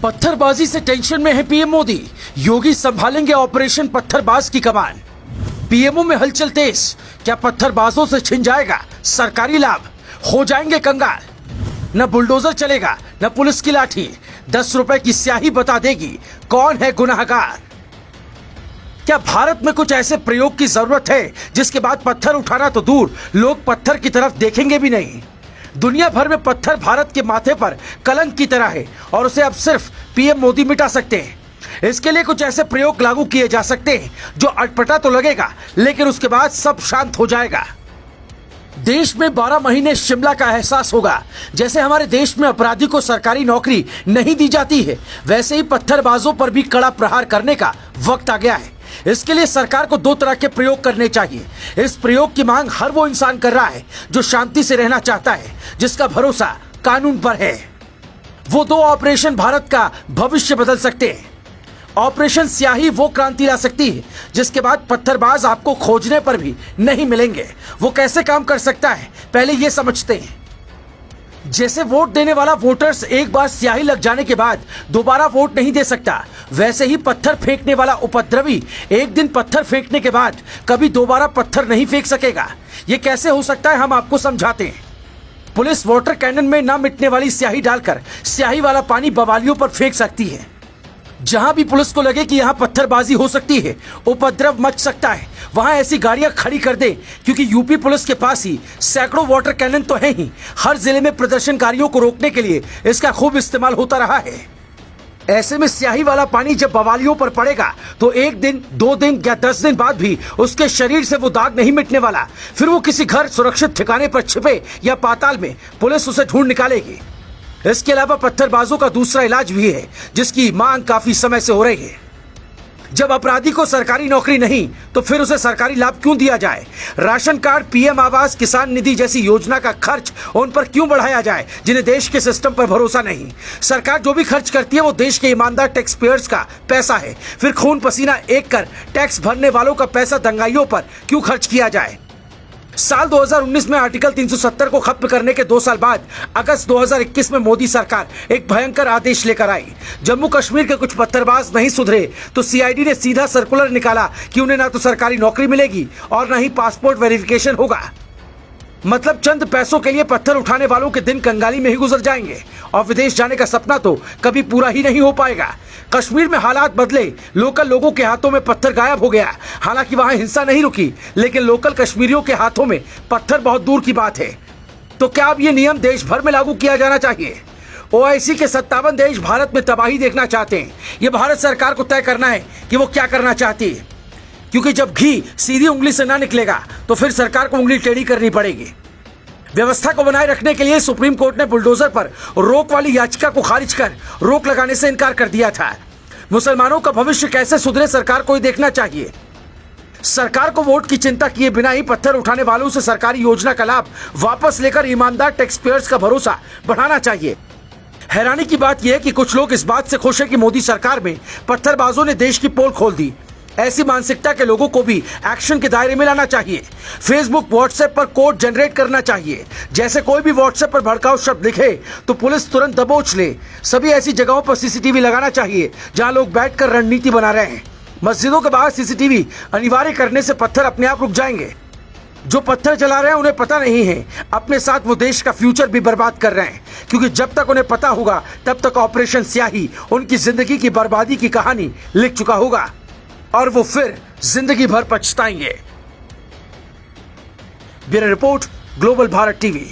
पत्थरबाजी से टेंशन में है पीएम मोदी। योगी संभालेंगे ऑपरेशन पत्थरबाज की कमान। पीएमओ में हलचल तेज। क्या पत्थरबाजों से छिन जाएगा सरकारी लाभ? हो जाएंगे कंगाल। न बुलडोजर चलेगा न पुलिस की लाठी। 10 रुपए की स्याही बता देगी कौन है गुनाहगार। क्या भारत में कुछ ऐसे प्रयोग की जरूरत है जिसके बाद पत्थर उठाना तो दूर, लोग पत्थर की तरफ देखेंगे भी नहीं। दुनिया भर में पत्थर भारत के माथे पर कलंक की तरह है और उसे अब सिर्फ पीएम मोदी मिटा सकते हैं। इसके लिए कुछ ऐसे प्रयोग लागू किए जा सकते हैं जो अटपटा तो लगेगा लेकिन उसके बाद सब शांत हो जाएगा। देश में 12 महीने शिमला का एहसास होगा। जैसे हमारे देश में अपराधी को सरकारी नौकरी नहीं दी जाती है, वैसे ही पत्थरबाजों पर भी कड़ा प्रहार करने का वक्त आ गया है। इसके लिए सरकार को 2 तरह के प्रयोग करने चाहिए। इस प्रयोग की मांग हर वो इंसान कर रहा है जो शांति से रहना चाहता है, जिसका भरोसा कानून पर है। वो 2 ऑपरेशन भारत का भविष्य बदल सकते हैं। ऑपरेशन स्याही वो क्रांति ला सकती है जिसके बाद पत्थरबाज आपको खोजने पर भी नहीं मिलेंगे। वो कैसे काम कर सकता है, पहले ये समझते हैं। जैसे वोट देने वाला वोटर्स एक बार स्याही लग जाने के बाद दोबारा वोट नहीं दे सकता, वैसे ही पत्थर फेंकने वाला उपद्रवी एक दिन पत्थर फेंकने के बाद कभी दोबारा पत्थर नहीं फेंक सकेगा। ये कैसे हो सकता है, हम आपको समझाते हैं। पुलिस वाटर कैनन में ना मिटने वाली स्याही डालकर स्याही वाला पानी बवालियों पर फेंक सकती है। जहां भी पुलिस को लगे कि यहां पत्थरबाजी हो सकती है, उपद्रव मच सकता है, वहां ऐसी गाड़ियां खड़ी कर दे, क्योंकि यूपी पुलिस के पास ही सैकड़ों वाटर कैनन तो है ही। हर जिले में प्रदर्शनकारियों को रोकने के लिए इसका खूब इस्तेमाल होता रहा है। ऐसे में स्याही वाला पानी जब बवालियों पर पड़ेगा तो 1 दिन 2 दिन या 10 दिन बाद भी उसके शरीर से वो दाग नहीं मिटने वाला। फिर वो किसी घर सुरक्षित ठिकाने पर छिपे या पाताल में पुलिस उसे ढूंढ निकालेगी। इसके अलावा पत्थरबाजों का दूसरा इलाज भी है जिसकी मांग काफी समय से हो रही है। जब अपराधी को सरकारी नौकरी नहीं तो फिर उसे सरकारी लाभ क्यों दिया जाए? राशन कार्ड, पीएम आवास, किसान निधि जैसी योजना का खर्च उन पर क्यों बढ़ाया जाए जिन्हें देश के सिस्टम पर भरोसा नहीं? सरकार जो भी खर्च करती है वो देश के ईमानदार टैक्स पेयर्स का पैसा है। फिर खून पसीना एक कर टैक्स भरने वालों का पैसा दंगाइयों पर क्यों खर्च किया जाए? साल 2019 में आर्टिकल 370 को खत्म करने के 2 साल बाद अगस्त 2021 में मोदी सरकार एक भयंकर आदेश लेकर आई। जम्मू कश्मीर के कुछ पत्थरबाज नहीं सुधरे तो सीआईडी ने सीधा सर्कुलर निकाला कि उन्हें ना तो सरकारी नौकरी मिलेगी और ना ही पासपोर्ट वेरिफिकेशन होगा। मतलब चंद पैसों के लिए पत्थर उठाने वालों के दिन कंगाली में ही गुजर जाएंगे और विदेश जाने का सपना तो कभी पूरा ही नहीं हो पाएगा। कश्मीर में हालात बदले, लोकल लोगों के हाथों में पत्थर गायब हो गया। हालांकि वहां हिंसा नहीं रुकी, लेकिन लोकल कश्मीरियों के हाथों में पत्थर बहुत दूर की बात है। तो क्या अब ये नियम देश भर में लागू किया जाना चाहिए? ओआईसी के 57 देश भारत में तबाही देखना चाहते हैं। ये भारत सरकार को तय करना है कि वो क्या करना चाहती है, क्योंकि जब घी सीधी उंगली से ना निकलेगा तो फिर सरकार को उंगली टेढ़ी करनी पड़ेगी। व्यवस्था को बनाए रखने के लिए सुप्रीम कोर्ट ने बुलडोजर पर रोक वाली याचिका को खारिज कर रोक लगाने से इनकार कर दिया था। मुसलमानों का भविष्य कैसे सुधरे, सरकार को ही देखना चाहिए। सरकार को वोट की चिंता किए बिना ही पत्थर उठाने वालों से सरकारी योजना का लाभ वापस लेकर ईमानदार टैक्स पेयर्स का भरोसा बढ़ाना चाहिए। हैरानी की बात यह है कि कुछ लोग इस बात से खुश है कि मोदी सरकार में पत्थरबाजों ने देश की पोल खोल दी। ऐसी मानसिकता के लोगों को भी एक्शन के दायरे में लाना चाहिए। फेसबुक, व्हाट्सएप पर कोड जनरेट करना चाहिए। जैसे कोई भी व्हाट्सएप पर भड़काऊ शब्द लिखे तो पुलिस तुरंत दबोच ले। सभी ऐसी जगहों पर सीसीटीवी लगाना चाहिए जहां लोग बैठकर रणनीति बना रहे हैं। मस्जिदों के बाहर सीसीटीवी अनिवार्य करने से पत्थर अपने आप रुक जाएंगे। जो पत्थर चला रहे हैं उन्हें पता नहीं है, अपने साथ वो देश का फ्यूचर भी बर्बाद कर रहे हैं, क्योंकि जब तक उन्हें पता होगा तब तक ऑपरेशन स्याही उनकी जिंदगी की बर्बादी की कहानी लिख चुका होगा और वो फिर जिंदगी भर पछताएंगे। Bureau report, global Bharat TV.